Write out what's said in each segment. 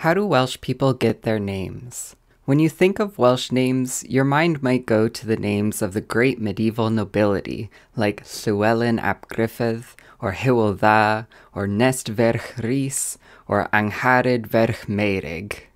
How do Welsh people get their names? When you think of Welsh names, your mind might go to the names of the great medieval nobility, like Llewelyn ap Gruffudd, or Hywel Dda, or Nest Ferch Rhys, or Angharad Ferch Meirig.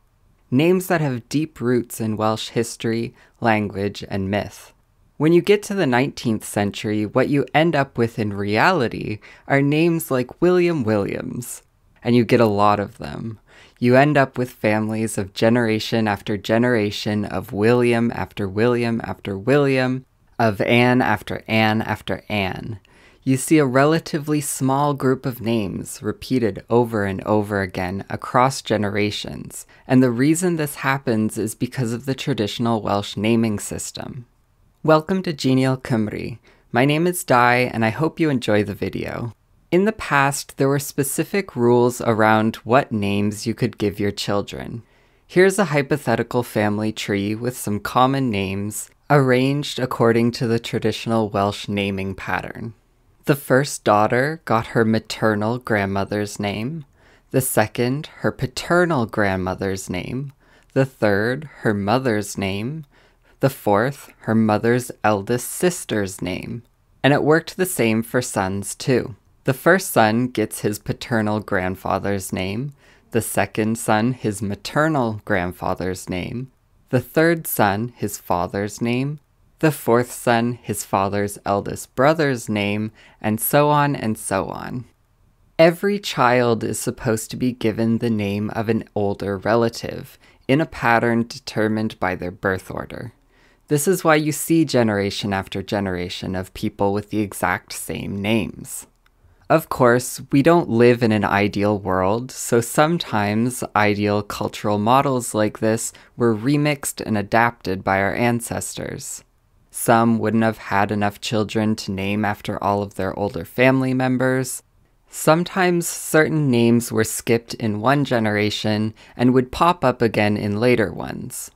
Names that have deep roots in Welsh history, language, and myth. When you get to the 19th century, what you end up with in reality are names like William Williams, and you get a lot of them. You end up with families of generation after generation of William after William after William, of Anne after Anne after Anne. You see a relatively small group of names repeated over and over again across generations, and the reason this happens is because of the traditional Welsh naming system. Welcome to GenealCymru. My name is Dai, and I hope you enjoy the video. In the past, there were specific rules around what names you could give your children. Here's a hypothetical family tree with some common names, arranged according to the traditional Welsh naming pattern. The first daughter got her maternal grandmother's name, the second, her paternal grandmother's name, the third, her mother's name, the fourth, her mother's eldest sister's name. And it worked the same for sons too. The first son gets his paternal grandfather's name, the second son his maternal grandfather's name, the third son his father's name, the fourth son his father's eldest brother's name, and so on and so on. Every child is supposed to be given the name of an older relative, in a pattern determined by their birth order. This is why you see generation after generation of people with the exact same names. Of course, we don't live in an ideal world, so sometimes ideal cultural models like this were remixed and adapted by our ancestors. Some wouldn't have had enough children to name after all of their older family members. Sometimes certain names were skipped in one generation and would pop up again in later ones.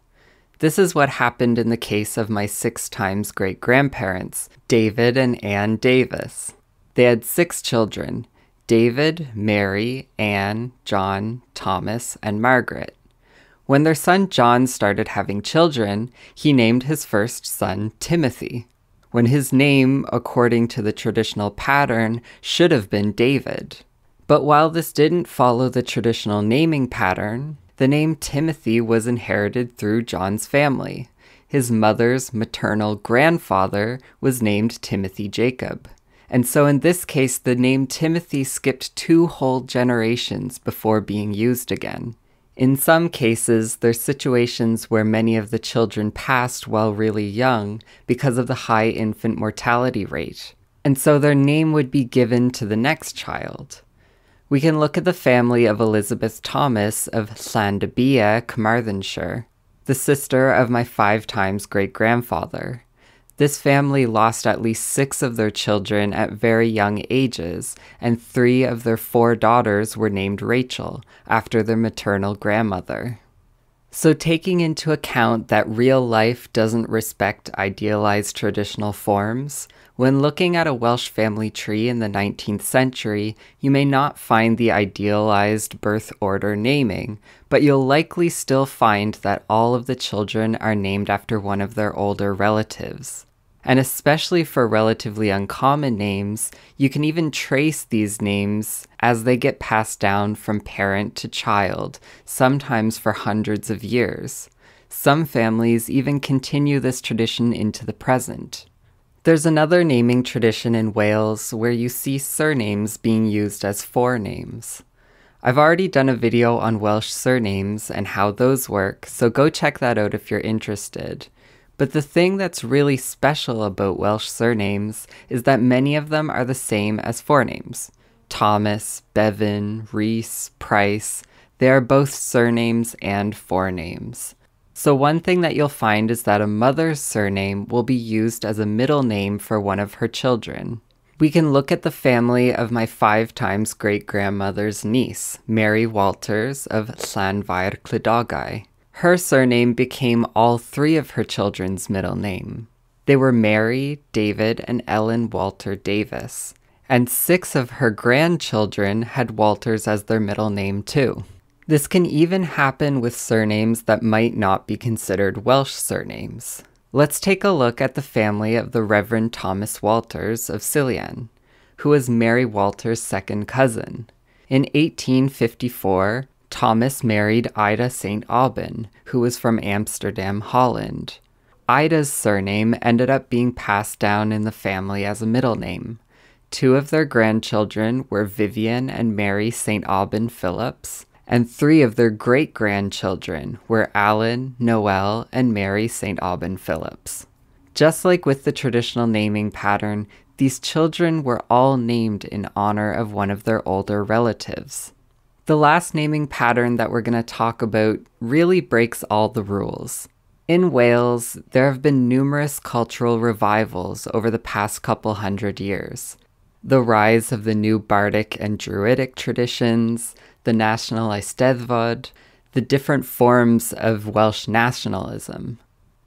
This is what happened in the case of my 6 times great-grandparents, David and Anne Davis. They had 6 children: David, Mary, Anne, John, Thomas, and Margaret. When their son John started having children, he named his first son Timothy, when his name, according to the traditional pattern, should have been David. But while this didn't follow the traditional naming pattern, the name Timothy was inherited through John's family. His mother's maternal grandfather was named Timothy Jacob. And so in this case, the name Timothy skipped 2 whole generations before being used again. In some cases, there's situations where many of the children passed while really young because of the high infant mortality rate, and so their name would be given to the next child. We can look at the family of Elizabeth Thomas of Llandybia, Carmarthenshire, the sister of my 5 times great-grandfather. This family lost at least 6 of their children at very young ages, and 3 of their 4 daughters were named Rachel, after their maternal grandmother. So taking into account that real life doesn't respect idealized traditional forms, when looking at a Welsh family tree in the 19th century, you may not find the idealized birth order naming, but you'll likely still find that all of the children are named after one of their older relatives. And especially for relatively uncommon names, you can even trace these names as they get passed down from parent to child, sometimes for hundreds of years. Some families even continue this tradition into the present. There's another naming tradition in Wales where you see surnames being used as forenames. I've already done a video on Welsh surnames and how those work, so go check that out if you're interested. But the thing that's really special about Welsh surnames is that many of them are the same as forenames. Thomas, Bevan, Rhys, Price, they are both surnames and forenames. So one thing that you'll find is that a mother's surname will be used as a middle name for one of her children. We can look at the family of my 5 times great-grandmother's niece, Mary Walters of Llanfairclydogau. Her surname became all 3 of her children's middle name. They were Mary, David, and Ellen Walter Davis, and 6 of her grandchildren had Walters as their middle name too. This can even happen with surnames that might not be considered Welsh surnames. Let's take a look at the family of the Reverend Thomas Walters of Llewelyn, who was Mary Walter's second cousin. In 1854, Thomas married Ida St. Aubin, who was from Amsterdam, Holland. Ida's surname ended up being passed down in the family as a middle name. Two of their grandchildren were Vivian and Mary St. Aubin Phillips, and three of their great-grandchildren were Alan, Noel, and Mary St. Aubin Phillips. Just like with the traditional naming pattern, these children were all named in honor of one of their older relatives. The last naming pattern that we're going to talk about really breaks all the rules. In Wales, there have been numerous cultural revivals over the past couple hundred years. The rise of the new Bardic and Druidic traditions, the national Eisteddfod, the different forms of Welsh nationalism.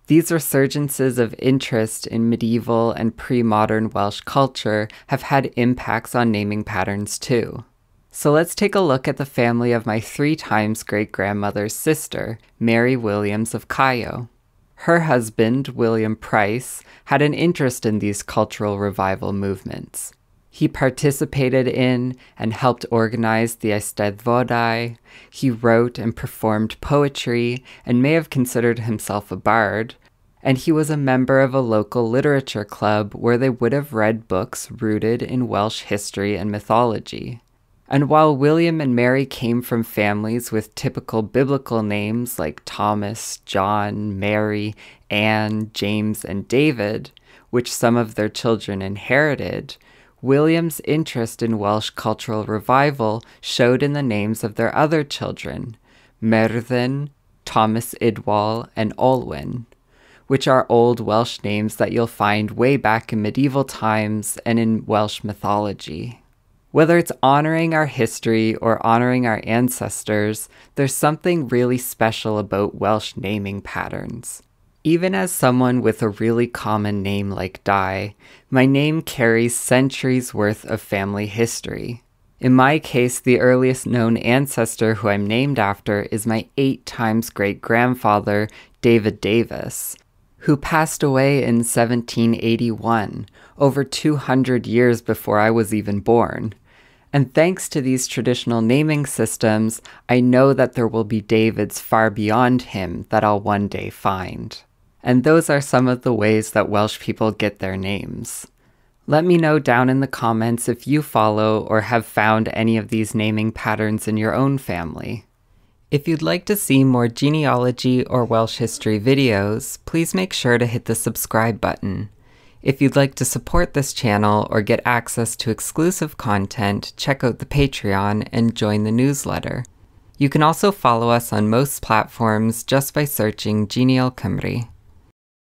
These resurgences of interest in medieval and pre-modern Welsh culture have had impacts on naming patterns too. So let's take a look at the family of my 3 times great-grandmother's sister, Mary Williams of Cayo. Her husband, William Price, had an interest in these cultural revival movements. He participated in and helped organize the Eisteddfodau. He wrote and performed poetry and may have considered himself a bard. And he was a member of a local literature club where they would have read books rooted in Welsh history and mythology. And while William and Mary came from families with typical biblical names like Thomas, John, Mary, Anne, James, and David, which some of their children inherited, William's interest in Welsh cultural revival showed in the names of their other children, Merddin, Thomas Idwal, and Olwyn, which are old Welsh names that you'll find way back in medieval times and in Welsh mythology. Whether it's honoring our history or honoring our ancestors, there's something really special about Welsh naming patterns. Even as someone with a really common name like Dda, my name carries centuries worth of family history. In my case, the earliest known ancestor who I'm named after is my 8 times great-grandfather, David Davis, who passed away in 1781, over 200 years before I was even born. And thanks to these traditional naming systems, I know that there will be Davids far beyond him that I'll one day find. And those are some of the ways that Welsh people get their names. Let me know down in the comments if you follow or have found any of these naming patterns in your own family. If you'd like to see more genealogy or Welsh history videos, please make sure to hit the subscribe button. If you'd like to support this channel or get access to exclusive content, check out the Patreon and join the newsletter. You can also follow us on most platforms just by searching GenealCymru.